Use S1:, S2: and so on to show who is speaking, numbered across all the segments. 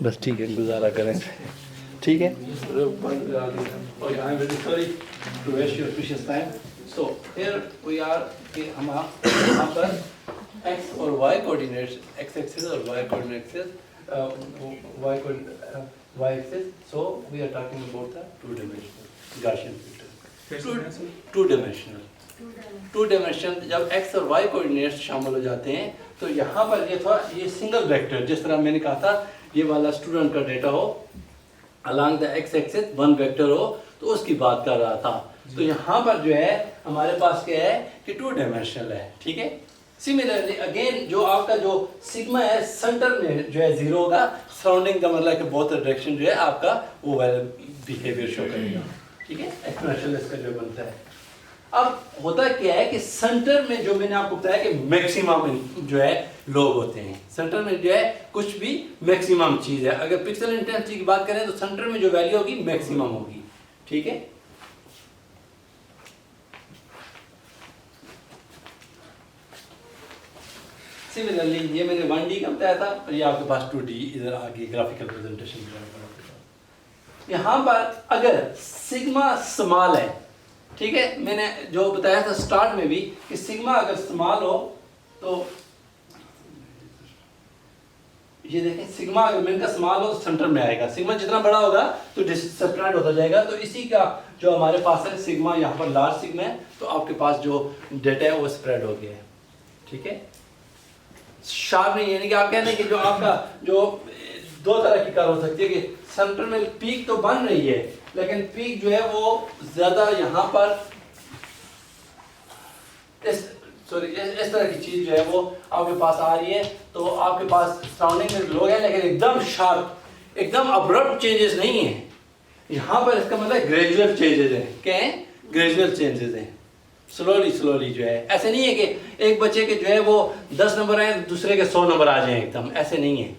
S1: बस ठीक है, गुजारा करें, ठीक है। So here we are कि हम यहाँ पर x और y coordinates, x axis और y coordinates, y axis. So we are talking about the two-dimensional Gaussian filter. Two-dimensional जब x और y coordinates शामिल हो जाते हैं तो यहाँ पर ये सिंगल वेक्टर, जिस तरह मैंने कहा था ये वाला स्टूडेंट का डेटा हो along the x axis one vector हो, तो उसकी बात कर रहा था। तो यहाँ पर जो है हमारे पास क्या है कि टू डायमेंशनल है, ठीक है। सिमिलरली अगेन जो आपका जो सिग्मा है सेंटर में जो है जीरो होगा, सराउंडिंग का मतलब कि बहुत डायरेक्शन जो है आपका वो बिहेवियर शो करेगा, ठीक है। एक्सपोनेंशियल इसका जो बनता है। अब होता क्या है कि सेंटर में जो मैंने आपको बताया कि मैक्सिमम जो है लोग होते हैं, सेंटर में जो है कुछ भी मैक्सिमम चीज है। अगर पिक्सल इंटेंसिटी की बात करें तो सेंटर में जो वैल्यू होगी मैक्सिमम होगी, ठीक है। सिमिलरली ये मैंने 1D का बताया था और ये आपके पास 2D इधर आगे ग्राफिकल प्रेजेंटेशन। यहाँ पर अगर सिग्मा स्मॉल है, ठीक है, मैंने जो बताया था स्टार्ट में भी कि सिग्मा अगर स्मॉल हो तो ये देखें, सिग्मा अगर मैंने का स्मॉल हो तो सेंटर में आएगा, सिग्मा जितना बड़ा होगा तो सेपरेट होता जाएगा। तो इसी का जो हमारे पास है सिग्मा, यहाँ पर लार्ज सिग्मा है तो आपके पास जो डेटा है वो स्प्रेड हो गया है, ठीक है। शार्प नहीं, यानी कि आप कहने कि जो आपका जो दो तरह की कर्व हो सकती है कि सेंटर में पीक तो बन रही है लेकिन पीक जो है वो ज्यादा यहाँ पर इस तरह की चीज जो है वो आपके पास आ रही है। तो आपके पास सराउंडिंग में लोग हैं लेकिन एकदम शार्प, एकदम अब्रप्ट चेंजेस नहीं है। यहाँ पर इसका मतलब ग्रेजुअल चेंजेस हैं। क्या है? ग्रेजुअल चेंजेस हैं, स्लोली जो है। ऐसे नहीं है कि एक बच्चे के जो है वो 10 नंबर आए दूसरे के 100 नंबर आ जाए, एकदम ऐसे नहीं है,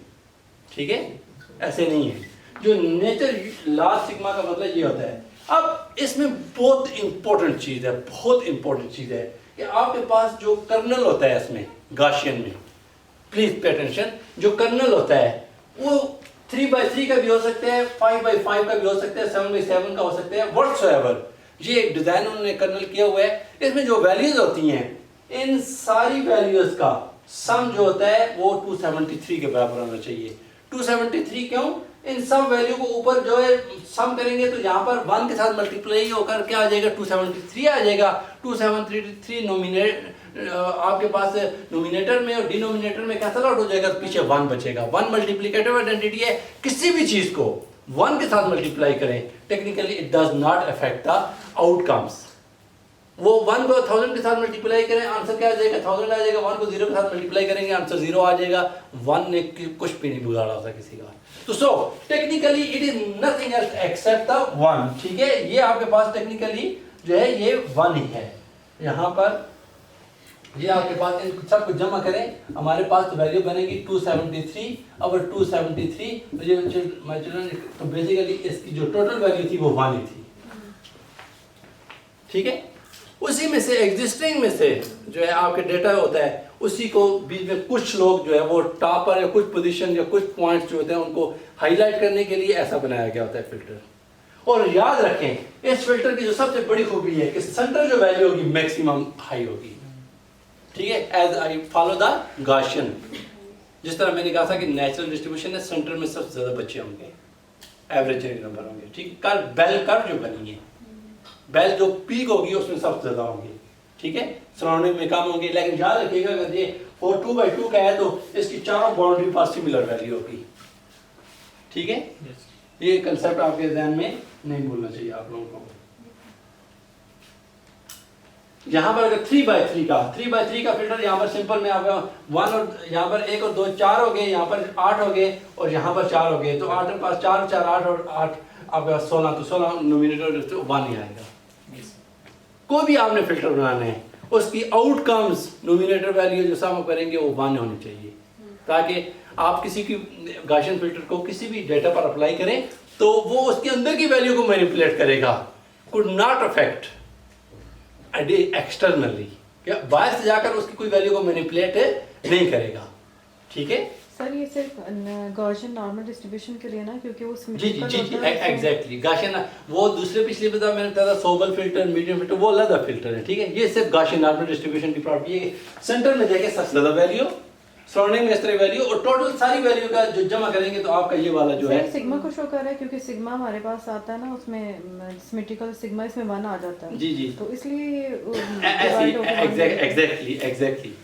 S1: ठीक है, ऐसे नहीं है। जो नेचर लार्ज सिग्मा का मतलब ये होता है। अब इसमें बहुत इंपॉर्टेंट चीज है, बहुत इंपॉर्टेंट चीज है कि आपके पास जो कर्नल होता है इसमें गाशियन में, प्लीज पे अटेंशन, जो कर्नल होता है वो 3x3 का भी हो सकता है, 5x5 का भी हो सकता है, 7x7 का हो सकता है, व्हाटसोएवर। ये एक डिजाइन उन्होंने कर्नल किया हुआ है। इसमें जो वैल्यूज होती हैं इन सारी वैल्यूज का सम जो होता है वो 273 के बराबर होना चाहिए। 273 क्यों? इन सब वैल्यू को ऊपर जो है सम करेंगे तो यहाँ पर 1 के साथ मल्टीप्लाई होकर क्या आ जाएगा? 273 आ जाएगा। 273 नोमिनेट आपके पास नोमिनेटर में और डिनोमिनेटर में कैंसल आउट हो जाएगा, तो पीछे 1 बचेगा। 1 मल्टीप्लिकेटिव आइडेंटिटी है, किसी भी चीज को 1 के साथ मल्टीप्लाई करें technically it does not affect the outcomes. वो 1 को 1000 के साथ मल्टीप्लाई करें, आंसर क्या आ जाएगा? 1000 आ जाएगा। 1 को 0 के साथ मल्टीप्लाई करेंगे, आंसर 0 आ जाएगा। 1 ने कुछ भी नहीं बिगाड़ा होता किसी का। तो so technically it is nothing else except the 1, ठीक है। ये आपके पास टेक्निकली जो है ये 1 ही है। यहाँ पर ये आपके पास इन सब कुछ जमा करें, हमारे पास तो वैल्यू बनेगी 273। अब 273 तो ये माय चिल्ड्रन, तो बेसिकली इसकी जो टोटल वैल्यू थी वो 1 ही थी, ठीक है। उसी में से एग्जिस्टिंग में से जो है आपके डेटा होता है, उसी को बीच में कुछ लोग जो है वो टॉप पर या कुछ पोजीशन या कुछ पॉइंट्स जो होते हैं उनको हाईलाइट करने के लिए ऐसा बनाया गया होता है फिल्टर। और याद रखें इस फिल्टर की जो सबसे बड़ी खूबी है कि सेंटर जो वैल्यू होगी मैक्सिमम हाई होगी, ठीक है। As I follow the Gaussian, जिस तरह मैंने कहा था कि नेचुरल डिस्ट्रीब्यूशन है, सेंटर में सबसे ज्यादा बच्चे होंगे, एवरेज नंबर होंगे, ठीक। कर बेल कर्व जो बनी है, बेल जो पीक होगी उसमें सबसे ज्यादा होंगे, ठीक है। सराउंडिंग में कम होंगे। लेकिन याद रखिएगा अगर ये 4/2 का है तो इसकी चारों बाउंड्री पर सिमिलर वैल्यू होगी, ठीक है। ये कंसेप्ट आपके ध्यान में नहीं भूलना चाहिए आप लोगों को। यहाँ पर अगर 3/3 का फिल्टर यहाँ पर सिंपल में आपका 1 और यहाँ पर 1 और 2 4 हो गए, यहाँ पर 8 हो गए और यहाँ पर 4 हो गए। तो 8 के पास 4 4 8 और 8 आपका 16, तो 16 नोमिनेटर तो 1 ही आएगा। कोई भी आपने फिल्टर बनाना है उसकी आउटकम्स नोमिनेटर वैल्यू जो सम करेंगे वो 1 होनी चाहिए, ताकि आप किसी की गॉसियन फिल्टर को किसी भी डेटा पर अप्लाई करें तो वो उसके अंदर की वैल्यू को मैनिपुलेट करेगा, कुड नॉट अफेक्ट एक्सटर्नली, या बाहर से जाकर उसकी कोई वैल्यू को मैनिपुलेट नहीं करेगा, ठीक है
S2: सर। ये सिर्फ गॉसियन नॉर्मल डिस्ट्रीब्यूशन के लिए ना, क्योंकि वो
S1: जी जी जी जी एग्जैक्टली गॉसियन, वो दूसरे पिछले बताया मैंने बताया सोबल फिल्टर, मीडियम फिल्टर, वो अलग फिल्टर है, ठीक है। ये सिर्फ गॉसियन नॉर्मल डिस्ट्रीब्यूशन की प्रॉपर्टी है। सेंटर में देखें सबसे ज्यादा वैल्यू, सराउंडिंग में इस तरह वैल्यू, और टोटल सारी वैल्यू का जो जमा करेंगे तो आपका ये वाला जो है
S2: सिग्मा को शो कर रहा है, क्योंकि सिग्मा हमारे पास आता है ना, उसमें सिमेट्रिकल सिग्मा इसमें 1 आ जाता है।
S1: जी जी,
S2: तो इसलिए
S1: exactly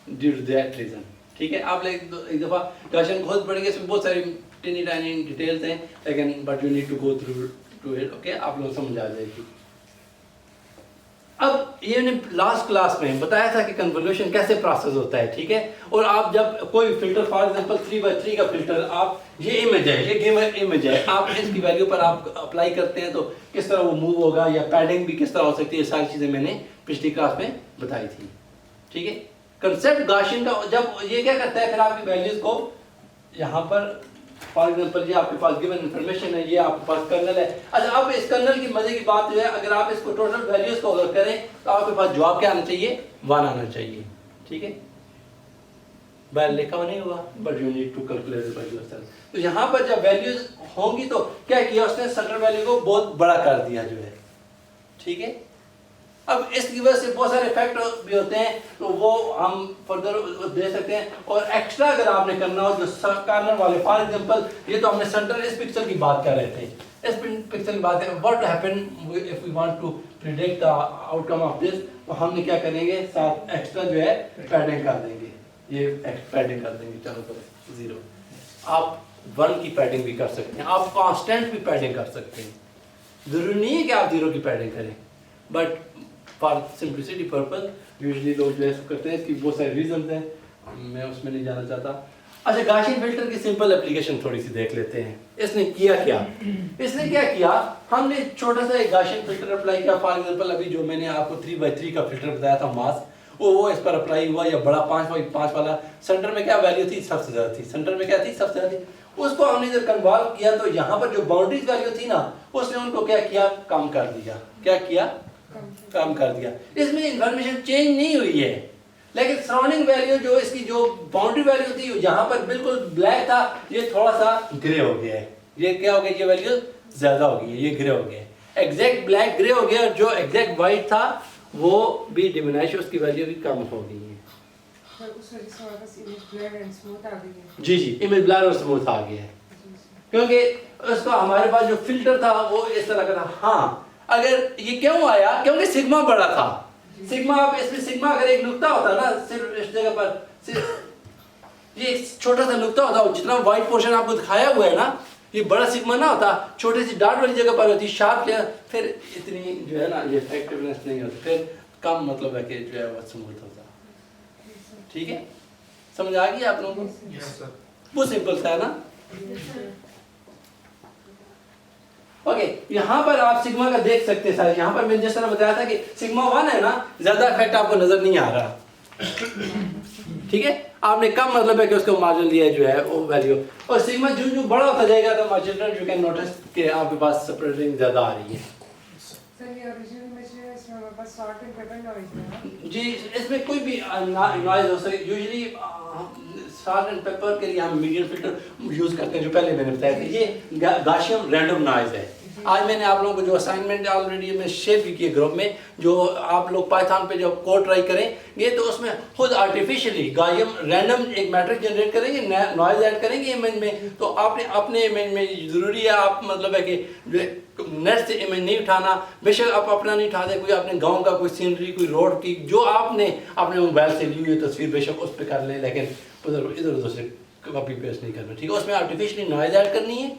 S1: due to that reason, ठीक है। आप एक दफा गॉसियन को खुद पढ़ेंगे, इसमें बहुत सारी टिनी टाइनी डिटेल्स हैं, लेकिन but you need to go through to it, okay, आप लोग समझ आ जाएगी। अब ये मैंने लास्ट क्लास में बताया था कि कन्वोल्यूशन कैसे प्रोसेस होता है, ठीक है। और आप जब कोई फिल्टर, फॉर एग्जांपल 3x3 का फिल्टर, आप ये इमेज है, ये गिवन इमेज है, आप इसकी वैल्यू पर आप अप्लाई करते हैं तो किस तरह वो मूव होगा, या पैडिंग भी किस तरह हो सकती है, ये सारी चीजें मैंने पिछली क्लास में बताई थी, ठीक है। कंसेप्ट गॉसियन का, जब ये क्या करता है, फिर आपकी वैल्यूज को यहाँ पर, फॉर एग्जांपल ये आपके पास गिवन इंफॉर्मेशन है, ये आपके पास कर्नल है। अच्छा, अब इस कर्नल की मजे की बात जो है, अगर आप इसको टोटल वैल्यूज को अगर करें तो आपके पास जवाब क्या आना चाहिए, 1 आना चाहिए, ठीक है। बाहर लिखा हुआ नहीं हुआ, but you need to calculate by yourself. तो यहाँ पर जब वैल्यूज होंगी तो क्या किया उसने, सेंटर वैल्यू को बहुत बड़ा कर दिया जो है, ठीक है। अब इसकी वजह से बहुत सारे इफेक्ट भी होते हैं, तो वो हम फर्दर दे सकते हैं। और एक्स्ट्रा अगर आपने करना हो जो कॉर्नर वाले, फॉर एग्जांपल ये तो हमने सेंटर इस पिक्सल की बात कर रहे थे, इस पिक्सल की बात करें, what happen if we want to predict the outcome of this, तो हमने क्या करेंगे, साथ एक्स्ट्रा जो है पैडिंग कर देंगे, ये पैडिंग कर देंगे, चलो तो 0। आप 1 की पैडिंग भी कर सकते हैं, आप कांस्टेंट भी पैडिंग कर सकते हैं, जरूरी नहीं है कि आप 0 की पैडिंग करें, but for simplicity purpose usually लोग जो है करते हैं। इसकी बहुत सारे रीजंस हैं, मैं उसमें नहीं जाना चाहता। अच्छा, गॉसियन फिल्टर की सिंपल एप्लीकेशन थोड़ी सी देख लेते हैं। इसने किया क्या, इसने क्या किया, हमने छोटा सा एक गॉसियन फिल्टर अप्लाई किया। फॉर एग्जांपल अभी जो मैंने आपको 3x3 का फिल्टर बताया था मास्क, वो इस पर अप्लाई हुआ, या बड़ा 5x5 वाला, सेंटर में क्या वैल्यू थी, सबसे ज्यादा थी, सेंटर में क्या थी, सबसे ज्यादा थी। उसको हमने जब कन्वॉल्व किया तो यहाँ पर जो बाउंड्रीज वैल्यू थी ना, उसने उनको क्या किया, कम कर दिया। क्या किया, कम कर दिया। इसमें इंफॉर्मेशन चेंज नहीं हुई है, लेकिन सराउंडिंग वैल्यू जो इसकी जो बाउंड्री वैल्यू थी, जहां पर बिल्कुल ब्लैक था, ये थोड़ा सा ग्रे हो गया है। ये क्या हो गया, ये वैल्यू ज्यादा हो गई है, ये ग्रे हो गया है। एग्जैक्ट ब्लैक ग्रे हो गया, जो एग्जैक्ट व्हाइट था वो भी डिमिनिश, उसकी वैल्यू भी कम हो गई है। जी जी, इमेज ब्लर और स्मूथ आ गया है, क्योंकि उसका हमारे पास जो फिल्टर था वो इस तरह का था। हाँ, अगर ये क्यों आया, क्योंकि सिग्मा बड़ा था। सिग्मा, अब इसमें सिग्मा अगर एक नुक्ता होता ना, सिर्फ इस जगह पर सिर्फ ये छोटा सा नुक्ता होता, जितना व्हाइट पोर्शन आपको दिखाया हुआ है ना, ये बड़ा सिग्मा ना होता, छोटी सी डॉट वाली जगह पर होती शार्प, फिर इतनी जो है ना ये इफेक्टिवनेस नहीं होती, फिर कम मतलब है कि जो है वो स्मूथ होता। ठीक है, समझ आ गई आप लोगों को?
S3: Yes sir.
S1: वो सिंपल सा है ना। ओके, यहाँ पर आप सिग्मा का देख सकते हैं सर। यहाँ पर मैंने जिस तरह बताया था कि सिग्मा 1 है ना, ज्यादा इफेक्ट आपको नजर नहीं आ रहा। ठीक है, आपने कम मतलब है कि उसको मार्जिन दिया जो है वो वैल्यू, और सिग्मा जो जो बड़ा होता जाएगा तो मार्जिन यू कैन नोटिस कि आपके पास सेपरेटिंग ज्यादा आ रही है।
S4: सर ये ओरिजिनल में जो है इसमें हमारे पास सॉल्ट एंड पेपर नॉइज है
S1: जी, इसमें कोई भी नॉइज हो सके। यूजुअली सॉल्ट एंड पेपर के लिए हम मीडियम फिल्टर यूज करते हैं, जो पहले मैंने बताया था। ये गॉसियन रैंडम नॉइज है। आज मैंने आप लोगों को जो असाइनमेंट ऑलरेडी मैं शेयर भी किए ग्रुप में, जो आप लोग पाइथन पे जब कोड ट्राई करेंगे तो उसमें खुद आर्टिफिशियली गॉसियन रैंडम एक मैट्रिक्स जनरेट करेंगे, नॉइज ऐड करेंगे इमेज में। तो आपने अपने इमेज में जरूरी है आप मतलब है कि नेट से इमेज नहीं उठाना। बेशक आप अपना नहीं उठाते, कोई अपने गांव का कोई सीनरी, कोई रोड की जो आपने अपने मोबाइल से ली हुई तस्वीर बेशक उस पर कर लें, लेकिन इधर उधर से कॉपी पेस्ट नहीं करना। ठीक है, उसमें आर्टिफिशियली नॉइज ऐड करनी है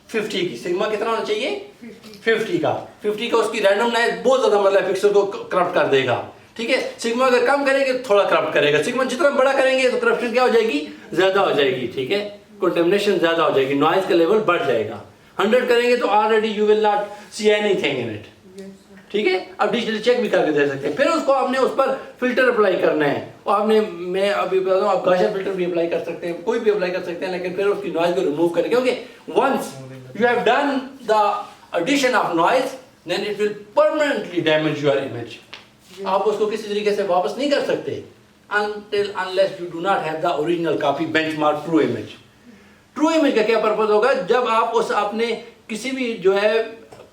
S1: 50 की। सिग्मा कितना होना चाहिए? 50 का। 50 का उसकी रैंडम नॉइज बहुत ज्यादा मतलब पिक्सल को करप्ट कर देगा। ठीक है, सिग्मा अगर कम करेंगे तो थोड़ा करप्ट करेगा। सिग्मा जितना बड़ा करेंगे तो करप्शन क्या हो जाएगी? ज्यादा हो जाएगी। ठीक है, कंटेमिनेशन ज्यादा हो जाएगी, नॉइज का लेवल बढ़ जाएगा। 100 करेंगे तो already you will not see anything in it. ठीक है, अब डिजिटली चेक भी करके दे सकते हैं। फिर उसको आपने उस पर फिल्टर अप्लाई करना है, और आपने मैं अभी बता दूं आप गॉसियन फिल्टर भी अप्लाई कर सकते हैं, कोई भी अप्लाई कर सकते हैं, लेकिन फिर उसकी नॉइज को रिमूव करें, क्योंकि once you have done the addition of noise, then it will permanently damage your image. आप उसको किसी तरीके से वापस नहीं कर सकते until unless you do not have the original copy benchmark true image. True image का क्या पर्पज होगा? जब आप उस अपने किसी भी जो है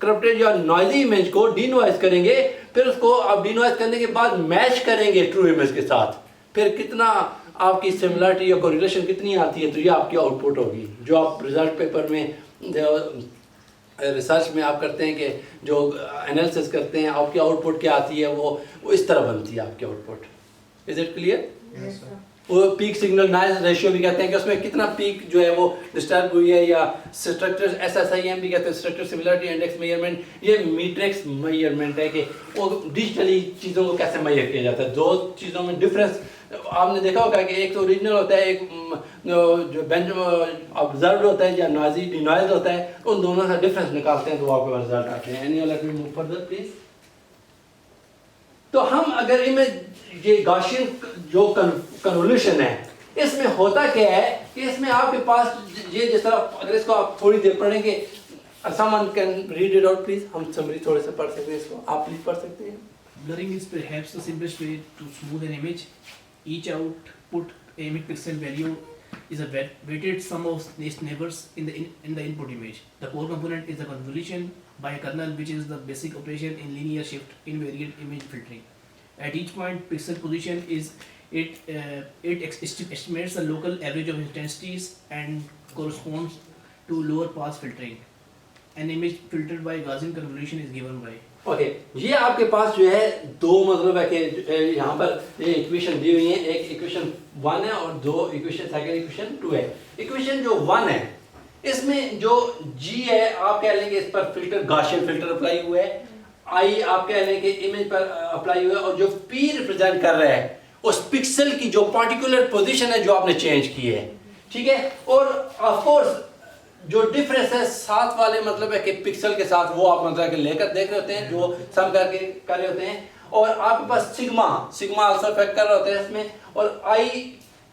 S1: करप्टेड या नॉइजी इमेज को डीनॉइज करेंगे, फिर उसको आप डीनॉइज करने के बाद मैच करेंगे ट्रू इमेज के साथ, फिर कितना आपकी सिमिलरिटी या कोरिलेशन कितनी आती है, तो ये आपकी आउटपुट होगी। जो आप रिजल्ट पेपर में रिसर्च में आप करते हैं कि जो एनालिसिस करते हैं, आपकी आउटपुट क्या आती है, वो इस तरह बनती है आपकी आउटपुट। Is it clear? वो पीक सिग्नल नॉइज रेशियो भी कहते हैं कि उसमें कितना पीक जो है वो डिस्टर्ब हुई है, या स्ट्रक्चर SSIM भी कहते हैं, स्ट्रक्चर सिमिलरिटी इंडेक्स मेजरमेंट। ये मैट्रिक्स मेजरमेंट है कि वो डिजिटली चीज़ों को कैसे मेजर किया जाता है। दो चीज़ों में डिफरेंस आपने देखा होगा कि एक तो ओरिजिनल होता है, एक जो बेंच ऑब्जर्व होता है या नॉइजी डिनॉइज होता है, उन दोनों का डिफरेंस निकालते हैं तो आपके पास रिजल्ट आते हैं। Any let me move further please. तो हम अगर इमेज ये गॉसियन जो कन्वोल्यूशन है, इसमें होता क्या है कि इसमें आपके पास ये जिस तरह, अगर इसको आप थोड़ी देर पढ़ेंगे, someone can read it out please। हम समरी थोड़े से पढ़ सकते हैं इसको, आप प्लीज पढ़ सकते हैं।
S3: Blurring is perhaps the simplest way to smooth an image. Each output image pixel value is a weighted sum of its neighbors in the input image. The core component is the convolution by a kernel, which is the basic operation in linear shift invariant image filtering. At each point, pixel position is estimates the local average of intensities and corresponds to lower pass filtering. An image filtered by Gaussian convolution is given by।
S1: Okay ये आपके पास जो है दो मतलब है कि यहाँ पर ये इक्वेशन दी हुई है, एक इक्वेशन 1 है और दो इक्वेशन सेकंड इक्वेशन 2 है। इक्वेशन जो 1 है इसमें जो G है आप कह लेंगे इस पर फिल्टर गॉसियन फिल्टर अप्लाई हुआ है, I आप कह लेंगे इमेज पर अप्लाई हुआ है, और जो P रिप्रेजेंट कर रहा है उस पिक्सल की जो पर्टिकुलर पोजीशन है जो आपने चेंज की है, ठीक है। और ऑफ कोर्स जो डिफरेंस है साथ वाले मतलब है कि पिक्सल के साथ वो आप मतलब कि लेकर देख रहे होते हैं, जो सम करके कर रहे होते हैं, और आपके पास सिग्मा आल्सो इफेक्ट कर रहा होता है इसमें, और आई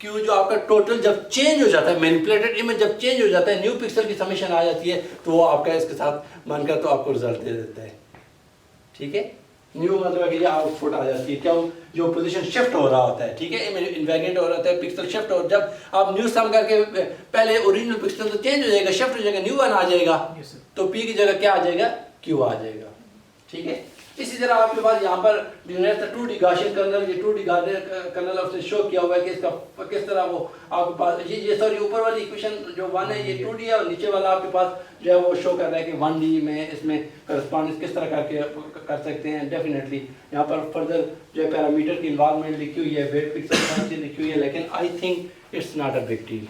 S1: क्यू जो आपका टोटल जब चेंज हो जाता है, मैनिपुलेटेड इमेज जब चेंज हो जाता है, न्यू पिक्सल की समेशन आ जाती है, तो वो आपका इसके साथ मानकर तो आपको रिजल्ट दे देता है, ठीक है। न्यू मतलब कि आउटपुट आ जाती है, क्या जो पोजीशन शिफ्ट हो रहा होता है, ठीक है, इन्वेरिएंट हो रहा होता है, पिक्सल शिफ्ट हो, जब आप न्यू सम करके पहले ओरिजिनल पिक्सल तो चेंज हो जाएगा, शिफ्ट हो जाएगा, न्यू वन आ जाएगा, तो पी की जगह क्या आ जाएगा, क्यू आ जाएगा, ठीक है। इसी तरह आपके पास यहाँ पर 2D गॉसियन कर्नल, ये 2D कर्नल उसने शो किया हुआ है कि इसका किस तरह वो आपके पास ये सॉरी ऊपर वाली इक्वेशन जो 1 है ये 2D है, और नीचे वाला आपके पास जो है वो शो कर रहा है कि 1D में इसमें करस्पॉन्डेंस किस तरह करके कर सकते हैं। डेफिनेटली यहाँ पर फर्दर जो है पैरामीटर की इन्वायरमेंट लिखी हुई है, वेट पिक्सल लिखी हुई है, लेकिन I think it's not a big deal.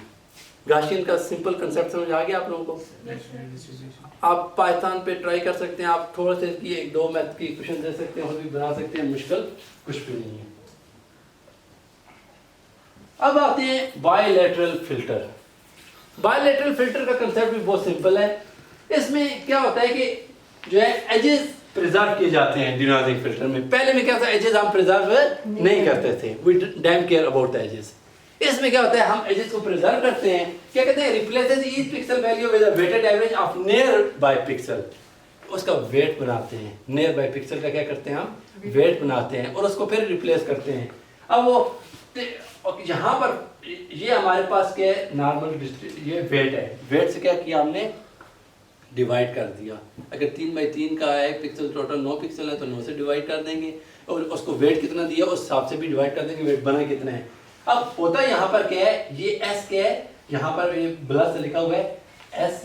S1: Gaussian का सिंपल कंसेप्ट समझ आ गया आप लोगों को? आप पाइथन पे ट्राई कर सकते हैं, आप थोड़े से इसकी 1-2 मैथ की इक्वेशन दे सकते हैं और भी बना सकते हैं, मुश्किल कुछ भी नहीं है। अब आते हैं बायलैटरल फिल्टर। बायलैटरल फिल्टर का कंसेप्ट भी बहुत सिंपल है। इसमें क्या होता है कि जो है एजेस प्रिजर्व किए जाते हैं डिनॉइजिंग फिल्टर में। पहले में क्या था, एजेस हम प्रिजर्व नहीं करते थे, we damn care about the edges. इसमें क्या होता है, हम एजेस को प्रिजर्व करते हैं, क्या कहते हैं, replaces each pixel value with a weighted average of near by pixel. उसका वेट बनाते हैं, नियर बाय पिक्सल का क्या करते हैं हम, वेट बनाते हैं, और उसको फिर रिप्लेस करते हैं। अब वो यहाँ पर ये हमारे पास क्या है, नॉर्मल ये वेट है, वेट से क्या किया हमने, डिवाइड कर दिया। अगर 3/3 का है पिक्सल, टोटल 9 पिक्सल है तो 9 से डिवाइड कर देंगे, और उसको वेट कितना दिया उस हिसाब से भी डिवाइड कर देंगे, वेट बना कितना है। अब होता है यहाँ पर क्या है, ये एस क्या है, यहाँ पर ये ब्लड से लिखा हुआ है एस,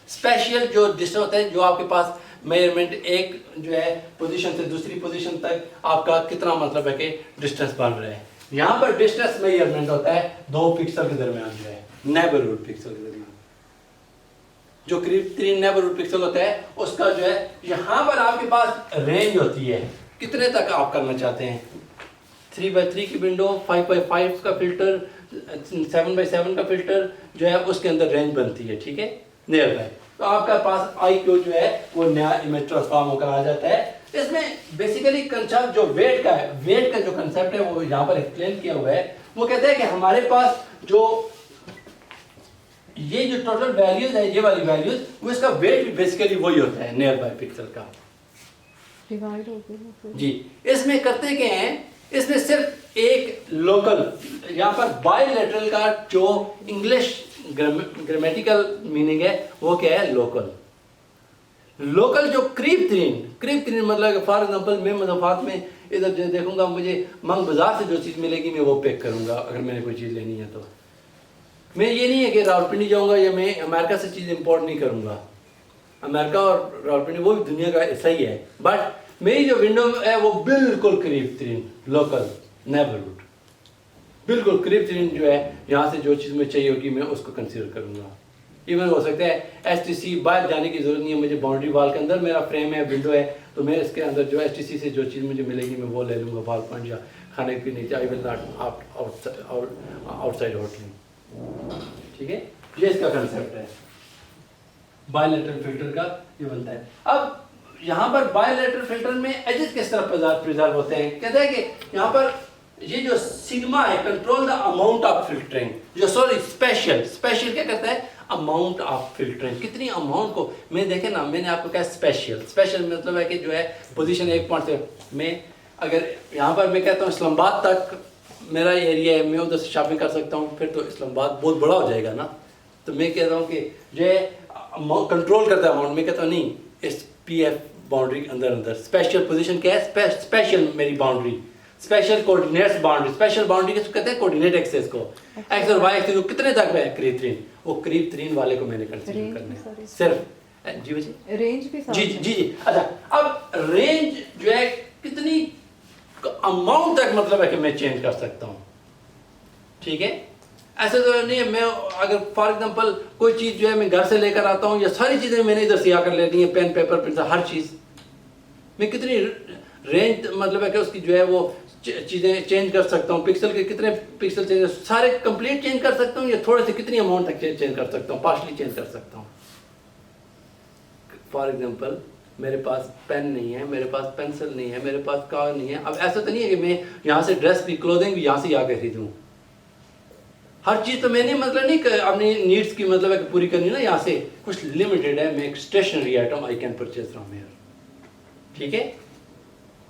S1: स्पेशियल जो डिस्टेंस होता है, जो आपके पास मेजरमेंट एक जो है पोजीशन से दूसरी पोजीशन तक आपका कितना मतलब है कि डिस्टेंस बन रहा है। यहाँ पर डिस्टेंस मेजरमेंट होता है 2 पिक्सल के दरमियान, जो है नेबरहुड पिक्सल के दरमियान, जो करीब 3 नेबरहुड पिक्सल होता है उसका जो है, यहाँ पर आपके पास रेंज होती है कितने तक आप करना चाहते हैं। 3/3 की विंडो, 5/5 का फिल्टर, 7/7 का फिल्टर जो है उसके अंदर रेंज बनती है, ठीक है, नियर बाय। तो आपका पास आई क्यू जो है वो नया इमेज ट्रांसफॉर्म होकर आ जाता है। इसमें बेसिकली कंसेप्ट जो वेट का है, वेट का जो कंसेप्ट है वो यहाँ पर एक्सप्लेन किया हुआ है। वो कहते हैं कि हमारे पास जो ये जो टोटल वैल्यूज है, ये वाली वैल्यूज, वो इसका वेट भी बेसिकली वही होता है नियर बाय पिक्सल का।
S2: डिवाइड हो गया फिर।
S1: जी, इसमें करते क्या हैं, इसमें सिर्फ एक लोकल, यहाँ पर बायलैटरल का जो इंग्लिश ग्रामेटिकल मीनिंग है वो क्या है, लोकल। लोकल जो करीब तरीन मतलब फॉर एग्जांपल मैं मज़ाफ़ात में इधर जो देखूंगा, मुझे मंग बाजार से जो चीज़ मिलेगी मैं वो पैक करूंगा अगर मैंने कोई चीज़ लेनी है तो। मैं ये नहीं है कि रावलपिंडी जाऊंगा या मैं अमेरिका से चीज़ इंपोर्ट नहीं करूंगा। अमेरिका और रावलपिंडी वो भी दुनिया का ऐसा ही है, बट मेरी जो विंडो है वो बिल्कुल करीब तरीन लोकल नेबरहुड, बिल्कुल करीब तरीन जो है, यहाँ से जो चीज़ मुझे चाहिए होगी मैं उसको कंसीडर करूँगा। इवन हो सकता है STC बाहर जाने की ज़रूरत नहीं है, मुझे बाउंड्री वाल के अंदर मेरा फ्रेम है, विंडो है, तो मैं इसके अंदर जो STC से जो चीज़ मुझे मिलेगी मैं वो ले लूँगा, वॉल पॉइंट या खाने पीने की। I will not outside होटलिंग। ठीक है, ये इसका कंसेप्ट है, बायलैटरल फिल्टर का ये बनता है। अब यहाँ पर बायलैटरल फिल्टर में एजेस किस तरह प्रिजर्व होते हैं, कहते हैं कि यहाँ पर ये जो सिग्मा है, control the amount of filtering, जो सॉरी स्पेशल क्या करता है, अमाउंट ऑफ फिल्टरिंग, कितनी अमाउंट को। मैं देखे ना, मैंने आपको कहा स्पेशल मतलब है कि जो है पोजीशन एक पॉइंट से, मैं अगर यहाँ पर मैं कहता हूँ इस्लामाबाद तक मेरा एरिया है, मैं उधर से शॉपिंग कर सकता हूँ, फिर तो इस्लामाबाद बहुत बड़ा हो जाएगा ना। तो मैं कह रहा हूँ कि जो है कंट्रोल करता है अमाउंट, मैं कहता हूँ नहीं, इस PF बाउंड्री के अंदर स्पेशल पोजीशन क्या है, स्पेशल मेरी boundary, special coordinates boundary. Special boundary किसको कहते हैं, कोऑर्डिनेट एक्सेस को, एक्स और वाई एक्सेस को कितने तक है, करीब तरीन, वो करीब तरीन वाले को मैंने कंसीडर करना है सिर्फ। जी बच्चे, रेंज भी जी जी जी जी। अच्छा, अब रेंज जो है कितनी अमाउंट तक मतलब है कि मैं चेंज कर सकता हूँ। ठीक है, ऐसे तो नहीं है मैं अगर फॉर एग्जांपल कोई चीज़ जो है मैं घर से लेकर आता हूँ या सारी चीज़ें मैंने इधर से आकर लेनी है, पेन पेपर पेंसिल हर चीज़, मैं कितनी रेंज मतलब है कि उसकी जो है वो चीज़ें चेंज कर सकता हूँ, पिक्सल के कितने पिक्सल चेंज, सारे कंप्लीट चेंज कर सकता हूँ या थोड़े से कितनी अमाउंट तक चेंज कर सकता हूँ, पार्शली चेंज कर सकता हूँ। फॉर एग्जांपल मेरे पास पेन नहीं है, मेरे पास पेंसिल नहीं है, मेरे पास कागज नहीं है। अब ऐसा तो नहीं है कि मैं यहाँ से ड्रेस भी, क्लोथिंग भी यहाँ से आकर खरीदूँ, हर चीज़ तो मैंने मतलब नहीं अपनी नीड्स की मतलब है कि पूरी करनी ना, यहाँ से कुछ लिमिटेड है, मैं एक stationery item I can purchase from here. ठीक है,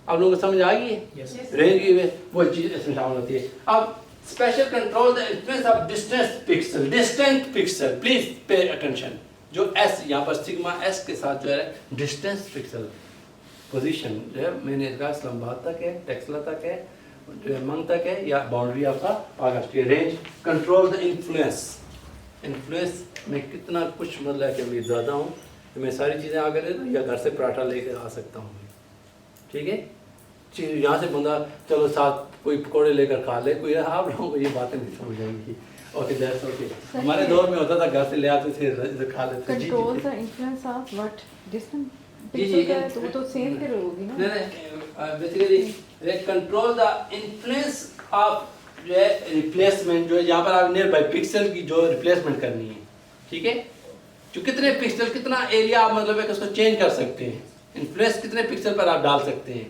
S1: आप लोगों को समझ आ गई है? रेंज की वो चीज़ इसमें शामिल होती है। अब special control the influence of distant pixel, please pay attention. जो S यहाँ पर सिग्मा S के साथ जो है डिस्टेंस पिक्सल पोजीशन जो है, मैंने इसका इस्लामाबाद तक है, टेक्सला तक है, जो है मंग तक है, या बाउंड्री आपका Pakistan. Range control the influence में कितना कुछ मतलब कि मैं ज़्यादा हूँ तो मैं सारी चीज़ें आगे ले लूँ या घर से पराठा लेकर आ सकता हूँ। ठीक है, यहाँ से बंदा चलो साथ कोई पकौड़े लेकर खा ले, कोई आप लोगों को ये बातें नहीं समझ आएंगी। Okay, that's okay. हमारे दौर में होता था घर से ले आते थे खा लेते।
S2: Control the influence of what, distance
S1: जी जी,
S2: तो वो तो सेम फिर होगी ना।
S1: नहीं, basically control the influence of जो है रिप्लेसमेंट, जो है यहाँ पर आप नियर बाय पिक्सल की जो रिप्लेसमेंट करनी है। ठीक है, जो कितने पिक्सल, कितना एरिया आप मतलब है कि उसको चेंज कर सकते हैं, इन्फ्लुएंस कितने पिक्सल पर आप डाल सकते हैं,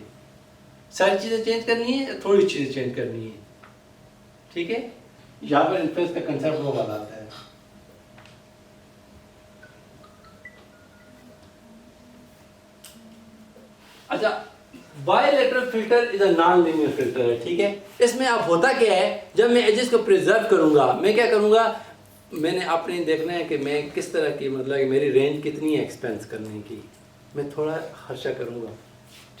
S1: सारी चीज़ें चेंज करनी है, थोड़ी चीज़ें चेंज करनी है। ठीक है, यहाँ पर इन्फ्लुएंस का कंसेप्ट वो वाला आता है। अच्छा, bilateral filter is a non linear filter है। ठीक है, इसमें अब होता क्या है, जब मैं एजेस को प्रिजर्व करूंगा, मैं क्या करूंगा, मैंने आपने देखना है कि मैं किस तरह की मतलब कि मेरी रेंज कितनी है एक्सपेंस करने की, मैं थोड़ा खर्चा करूंगा।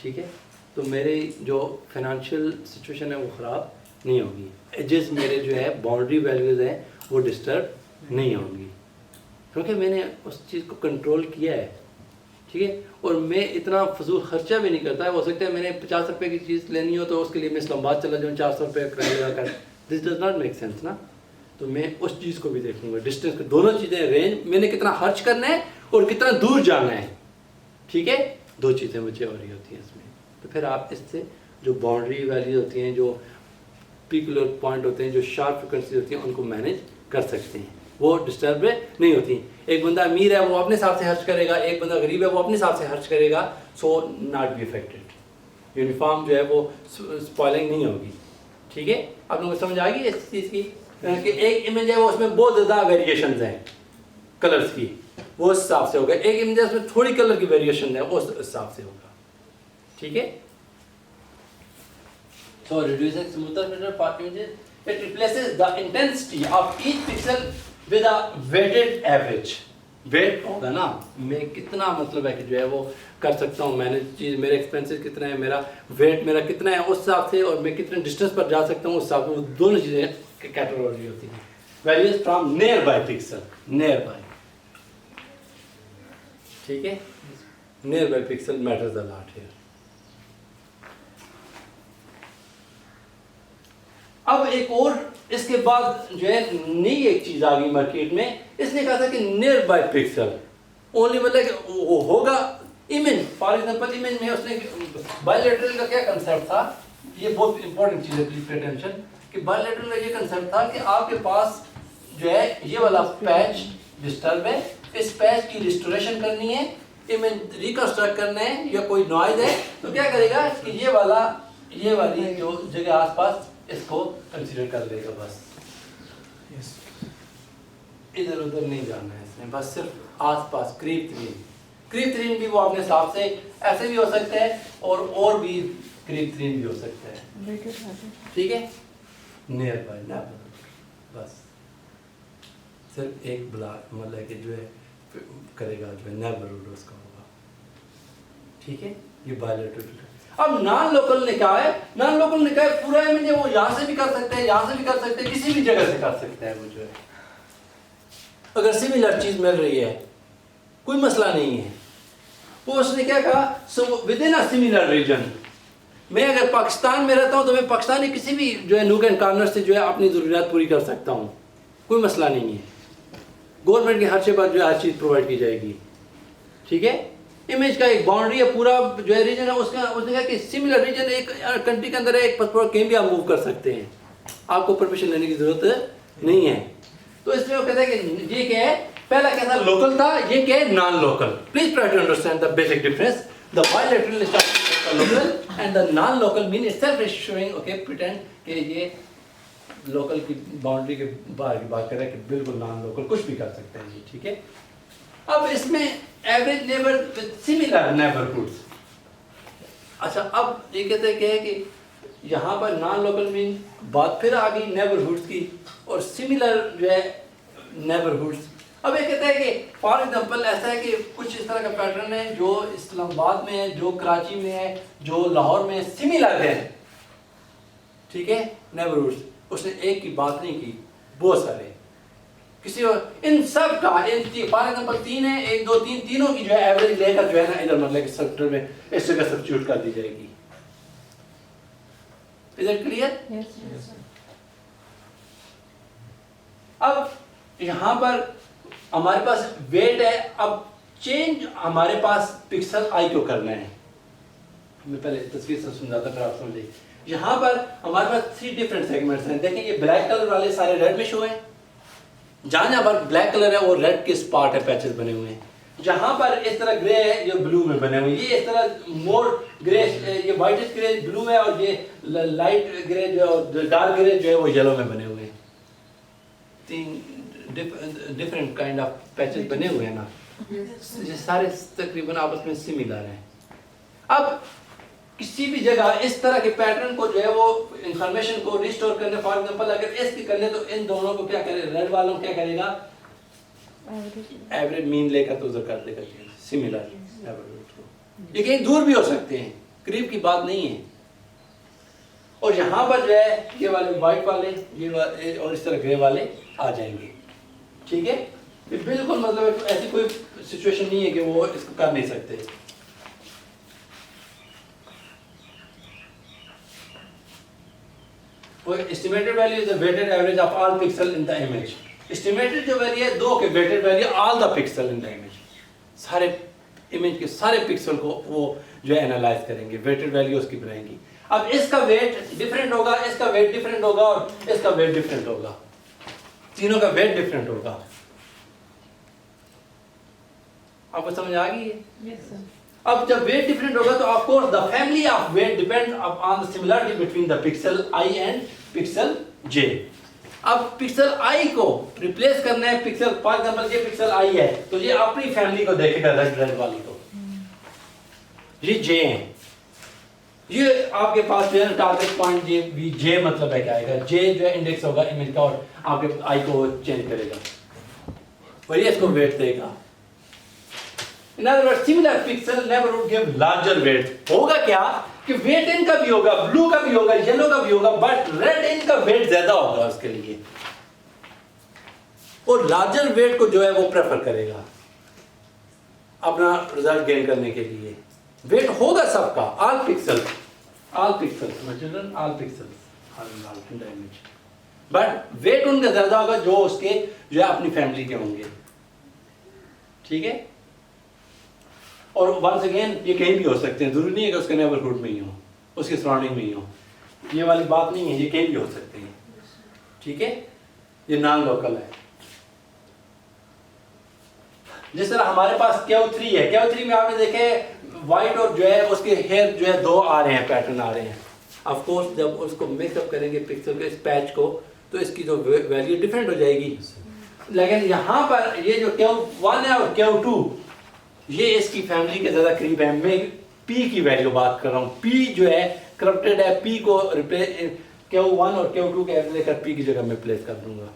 S1: ठीक है, तो मेरी जो फाइनेंशियल सिचुएशन है वो ख़राब नहीं होगी, एजेस मेरे जो है बाउंड्री वैल्यूज़ हैं वो डिस्टर्ब नहीं होंगी, क्योंकि मैंने उस चीज़ को कंट्रोल किया है। ठीक है, और मैं इतना फजूल खर्चा भी नहीं करता है। हो सकता है मैंने 50 रुपये की चीज़ लेनी हो तो उसके लिए मैं इस्लामाबाद चला जाऊँ 400 रुपये किराया लगा कर, this does not make sense ना। तो मैं उस चीज़ को भी देखूंगा, डिस्टेंस को, दोनों चीज़ें, रेंज मैंने कितना खर्च करना है और कितना दूर जाना है। ठीक है, दो चीज़ें मुझे और ही होती हैं इसमें। तो फिर आप इससे जो बाउंड्री वैल्यूज होती हैं, जो पिकुलर पॉइंट होते हैं, जो शार्प फ्रिक्वेंसी होती हैं, उनको मैनेज कर सकते हैं, वो डिस्टर्ब नहीं होती। एक बंदा अमीर है वो अपने हिसाब से खर्च करेगा, एक बंदा गरीब है वो अपने हिसाब से खर्च करेगा, so not be affected. Uniform जो है वो स्पॉइलिंग नहीं होगी। ठीक है, आप लोगों को समझ आ गई इस चीज़ की कि एक इमेज है वो उसमें बहुत ज़्यादा वेरिएशंस हैं कलर्स की, वो उस हिसाब से होगा। एक इमेज है उसमें थोड़ी कलर की वेरिएशन है, वो उस हिसाब से होगा। ठीक है। So reducing smoother filter for images, it replaces the intensity of each pixel with a weighted average. Weight होगा ना, मैं कितना मतलब है कि जो है वो कर सकता हूँ, मैंने चीज़ मेरे एक्सपेंसेस कितना है, मेरा वेट मेरा कितना है, उस हिसाब से, और मैं कितने डिस्टेंस पर जा सकता हूँ उस हिसाब से, वो दोनों चीज़ें कैटेगरी होती हैं। Values from near by pixel, near by, ठीक है, near by pixel matters a lot here. अब एक और इसके बाद जो है नई एक चीज आ गई मार्केट में, इसने कहा था कि नियर बाय पिक्सल ओनली, मतलब कि वो होगा इमेज, फॉर एग्जांपल इमेज में उसने बायलैटरल का क्या कंसेप्ट था, ये बहुत इंपॉर्टेंट चीज है, प्लीज पे अटेंशन, कि बायलैटरल का ये कंसेप्ट था कि आपके पास जो है ये वाला पैच डिस्टर्ब है, इस पैच की रिस्टोरेशन करनी है, इमेज रिकंस्ट्रक्ट करना है, या कोई नॉइज है, तो क्या करेगा कि ये वाली जो जगह आसपास इसको कंसीडर कर लेगा, बस इधर उधर नहीं जाना है इसमें, बस सिर्फ आसपास क्रीप थ्रीन भी वो अपने हिसाब से ऐसे भी हो सकता है और भी क्रीप थ्रीन भी हो सकता है, ठीक है, नियर बाय ना, बस सिर्फ एक ब्लॉक मतलब कि जो है करेगा, जो है नेबरहुड उसका होगा, ठीक है, ये बायलैटरल। अब नॉन लोकल ने कहा है, नॉन लोकल ने कहा है पूरा इमेज वो यहाँ से भी कर सकते हैं, यहाँ से भी कर सकते हैं, किसी भी जगह से कर सकते हैं वो जो है, अगर सिमिलर चीज मिल रही है कोई मसला नहीं है। वो उसने क्या कहा, so within a similar region, मैं अगर पाकिस्तान में रहता हूँ तो मैं पाकिस्तान के किसी भी जो है नूक एंड कॉर्नर से जो है अपनी ज़रूरियात पूरी कर सकता हूँ, कोई मसला नहीं है, गवर्नमेंट के हर पर जो है हर चीज़ प्रोवाइड की जाएगी, ठीक है। इमेज का एक बाउंड्री है, पूरा जो है रीजन है उसका, उसने कहा कि सिमिलर रीजन एक कंट्री के अंदर है, एक पासपोर्ट कहीं भी आप मूव कर सकते हैं, आपको परमिशन लेने की जरूरत नहीं है। तो इसमें वो कहता है कि ये क्या है, पहला क्या था, लोकल था, ये क्या है, non local. Please try to understand the basic difference, the bilateral is local and the non local mean itself is showing, okay, pretend कि ये लोकल की बाउंड्री के बाहर की बात कर रहा है कि बिल्कुल नॉन लोकल कुछ भी कर सकते हैं ये, ठीक है। अब इसमें average neighbour with similar neighbourhoods, अच्छा अब ये कहते हैं क्या है कि यहाँ पर नॉन लोकल मीन बात फिर आ गई नेबरहुड्स की, और सिमिलर जो है नेबरहुड्स। अब ये कहता है कि फॉर एग्जांपल ऐसा है कि कुछ इस तरह का पैटर्न है जो इस्लामाबाद में है, जो कराची में है, जो लाहौर में सिमिलर है, ठीक है, नेबरहुड्स। उसने एक की बात नहीं की, बहुत सारे, किसी और इन सब का फॉर एग्जांपल 3 है, 1 2 3 तीनों की जो है एवरेज लेकर जो है ना इधर मतलब कि सेक्टर में इस जगह सब्स्टिट्यूट कर दी जाएगी। Is it clear?
S2: Yes.
S1: अब यहाँ पर हमारे पास वेट है, अब चेंज हमारे पास पिक्सल आई को करना है, मैं पहले तस्वीर से समझाता फिर आप समझिए। यहाँ पर हमारे पास 3 डिफरेंट सेगमेंट्स हैं, देखिए ये ब्लैक कलर वाले सारे रेड में शो है, जहाँ पर ब्लैक कलर है वो रेड के स्पॉट है, पैचेस बने हुए हैं, जहाँ पर इस तरह ग्रे है ये ब्लू में बने हुए हैं, ये इस तरह मोर ग्रे, ये वाइटिश ग्रे ब्लू है, और ये लाइट ग्रे जो है, डार्क ग्रे जो है वो येलो में बने हुए हैं। 3 डिफरेंट काइंड ऑफ पैचेस बने हुए हैं ना, ये सारे तकरीबन आपस में सिमिलर हैं। अब किसी भी जगह इस तरह के पैटर्न को जो है वो इंफॉर्मेशन को रिस्टोर करने, फॉर एग्जांपल अगर इसकी करने तो इन दोनों को क्या करे, रेड वालों क्या करेगा, एवरेज मीन लेकर तो उधर कर देगा सिमिलर एवरेज को। ये कहीं दूर भी हो सकते हैं, करीब की बात नहीं है। और यहाँ पर जो है ये वाले व्हाइट वाले, ये वाले और इस तरह ग्रे वाले आ जाएंगे, ठीक है। बिल्कुल मतलब ऐसी कोई सिचुएशन नहीं है कि वो इसको कर नहीं सकते। Estimated value is the weighted average of all pixel in the image. Estimated जो वैल्यू है 2 के weighted value all the pixel in the image. सारे इमेज के सारे पिक्सल को वो जो है एनालाइज करेंगे, weighted value उसकी बनाएंगी। अब इसका वेट डिफरेंट होगा, इसका वेट डिफरेंट होगा, और इसका वेट डिफरेंट होगा, तीनों का वेट डिफरेंट होगा। आपको समझ आ गई है?
S2: Yes, sir.
S1: अब जब वेट डिफरेंट होगा तो of course the family of weight depend on the similarity between the pixel I and pixel J. अब पिक्सल आई को रिप्लेस करना है पिक्सल, फॉर एग्जांपल ये पिक्सल आई है तो ये अपनी फैमिली को देखेगा, रेड रेड वाली को, ये जे है, ये आपके पास जो है टारगेट पॉइंट जे मतलब है क्या आएगा, जे जो है इंडेक्स होगा इमेज का और आपके आई को चेंज करेगा और ये इसको वेट देगा। In other words, similar pixel never would give larger weight. होगा क्या कि वेट इनका भी होगा, ब्लू का भी होगा, येलो का भी होगा, बट रेड इनका वेट ज्यादा होगा उसके लिए, और लार्जर वेट को जो है वो प्रेफर करेगा अपना रिजल्ट गेन करने के लिए। वेट होगा सबका, all pixel, all pixel, all pixel, but weight उनका ज्यादा होगा जो उसके जो है अपनी फैमिली के होंगे। ठीक है, और वंस अगेन ये कहीं भी हो सकते हैं, जरूरी नहीं है कि उसके नेबरहुड में ही हो, उसके सराउंडिंग में ही हो, ये वाली बात नहीं है, ये कहीं भी हो सकते हैं। ठीक है, ये नॉन लोकल है। जिस तरह हमारे पास Q3 है, Q3 में आपने देखे व्हाइट और जो है उसके हेयर जो है दो आ रहे हैं, पैटर्न आ रहे हैं। ऑफ कोर्स जब उसको मिक्सअप करेंगे पिक्सल के इस पैच को तो इसकी जो वैल्यू डिफरेंट हो जाएगी, लेकिन यहाँ पर ये जो Q1 है और Q2 ये इसकी फैमिली के ज्यादा करीब है। मैं P की वैल्यू बात कर रहा हूँ, P जो है करप्टेड है, P को रिप्लेस Q1 और Q2 के लेकर P की जगह में प्लेस कर दूंगा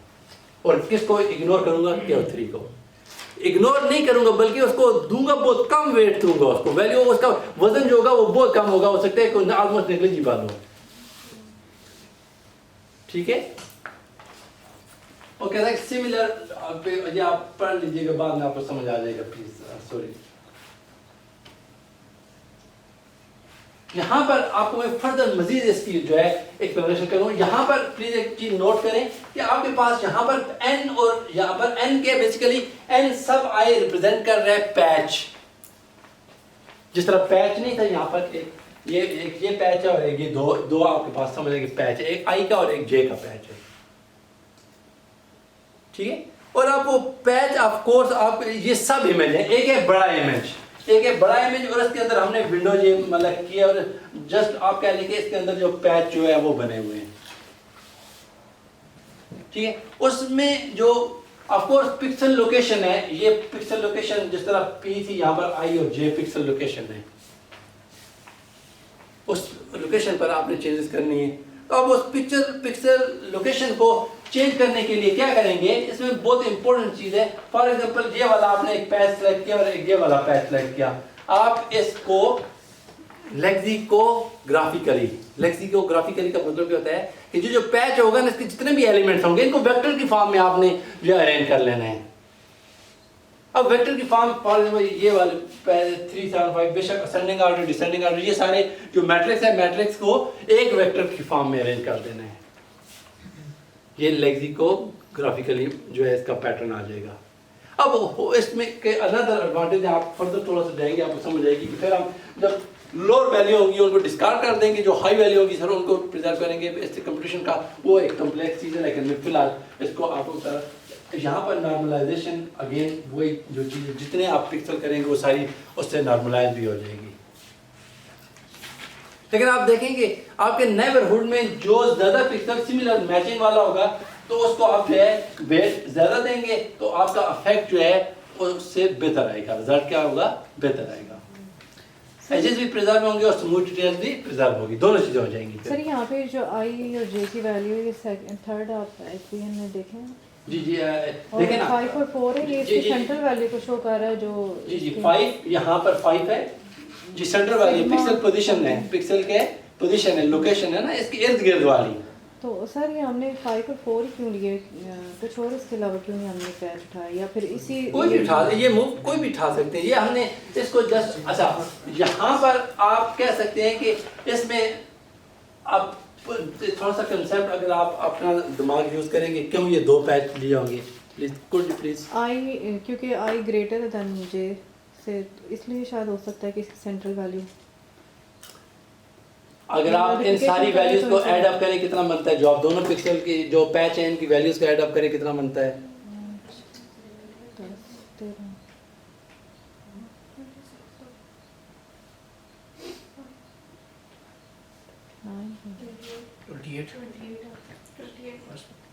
S1: और किसको इग्नोर करूंगा, Q3 को इग्नोर नहीं करूंगा बल्कि उसको दूंगा बहुत कम वेट दूंगा, उसको वैल्यू उसका वजन जो होगा वो बहुत कम होगा, हो सकता है कि ऑलमोस्ट नेग्लिजिबल हो। ठीक है, और कहता है सिमिलर, ये आप पढ़ लीजिएगा बाद में आपको समझ आ जाएगा प्लीज। सॉरी, यहाँ पर आपको मैं फर्दर मजीद इसकी जो है एक्सप्लेनेशन करूँ। यहाँ पर प्लीज एक चीज नोट करें कि आपके पास यहाँ पर एन और यहाँ पर एन के बेसिकली एन सब आई रिप्रेजेंट कर रहे हैं पैच। जिस तरह पैच नहीं था यहाँ पर एक ये पैच है और एक ये दो आपके पास समझ लेंगे पैच है, एक आई का और एक जे का पैच है। ठीक है, और आप वो पैच ऑफ कोर्स आप ये सब इमेज है, एक है बड़ा इमेज, एक है बड़ा इमेज और इसके अंदर हमने विंडो ये मतलब किया और जस्ट आप कह लीजिए इसके अंदर जो पैच जो है वो बने हुए हैं। ठीक है, उसमें जो ऑफ कोर्स पिक्सल लोकेशन है, ये पिक्सल लोकेशन जिस तरह पी थी यहाँ पर आई और जे पिक्सल लोकेशन है, उस लोकेशन पर आपने चेंजेस करनी है। तो अब उस पिक्सल लोकेशन को चेंज करने के लिए क्या करेंगे, इसमें बहुत इंपॉर्टेंट चीज है। फॉर एग्जांपल ये वाला आपने एक पैच सेलेक्ट किया और एक ये वाला पैच सेलेक्ट किया, आप इसको लेक्सिकोग्राफिकली का मतलब क्या होता है कि जो पैच होगा ना इसके जितने भी एलिमेंट्स होंगे इनको वेक्टर की फॉर्म में आपने जो अरेंज कर लेना है। अब वेक्टर की फॉर्म फॉर एग्जांपल ये वाले 3 7 5 बेशक असेंडिंग ऑर्डर डिसेंडिंग ऑर्डर ये सारे जो मैट्रिक्स है मैट्रिक्स को एक वेक्टर की फॉर्म में अरेंज कर देना है। ये लेक्सिकोग्राफिकली जो है इसका पैटर्न आ जाएगा। अब इसमें के अनदर एडवांटेज आप फर्दर थोड़ा सा जाएंगे आपको समझ आएगी कि फिर हम जब लोअर वैल्यू होगी उनको डिस्कार्ड कर देंगे, जो हाई वैल्यू होगी सर उनको प्रिजर्व करेंगे। इससे कंप्यूटेशन का वो एक कम्प्लेक्स चीज़ है, लेकिन मैं फिलहाल इसको आपको यहाँ पर नॉर्मलाइजेशन अगेन वही जो चीज़ जितने आप पिक्सल करेंगे वो सारी उससे नॉर्मलाइज भी हो जाएगी। लेकिन आप देखेंगे आपके नेबरहुड में जो ज्यादा पिक्सल सिमिलर मैचिंग वाला होगा तो उसको आप जो है वेट ज्यादा देंगे तो आपका इफेक्ट जो है उससे बेहतर आएगा, रिजल्ट क्या होगा, बेहतर आएगा। एजेस भी प्रिजर्व होंगे और स्मूथ डिटेल्स भी प्रिजर्व होगी, दोनों चीजें हो जाएंगी।
S2: सर यहाँ पे जो आई और जे की वैल्यू ये थर्ड आप एसपीएन में देखें
S1: जी देखें ना
S2: 5 और 4 है, ये इसकी सेंट्रल वैल्यू को शो कर रहा है जो
S1: जी 5 यहाँ पर 5 है जी, सेंट्रल वैल्यू पिक्सल पोजीशन है, पिक्सल के पोजीशन है, लोकेशन है ना इसके इर्द गिर्द वाली।
S2: तो सर ये हमने 5 और 4 क्यों लिए, कुछ और इसके अलावा क्यों नहीं हमने पैच उठाया, या फिर इसी
S1: कोई भी उठा ये मूव कोई भी उठा सकते हैं। ये हमने इसको जस्ट अच्छा यहाँ पर आप कह सकते हैं कि इसमें आप थोड़ा सा कंसेप्ट अगर आप अपना दिमाग यूज करेंगे क्यों ये दो पैच लिए होंगे, प्लीज कुड प्लीज।
S2: आई क्योंकि आई ग्रेटर देन जे से इसलिए शायद हो सकता है कि इसकी सेंट्रल वैल्यू
S1: अगर आप इन सारी वैल्यूज को ऐड अप करें कितना बनता है, जो आप दोनों पिक्सल की जो पैच है इनकी वैल्यूज को ऐड अप करें कितना बनता है,
S3: 28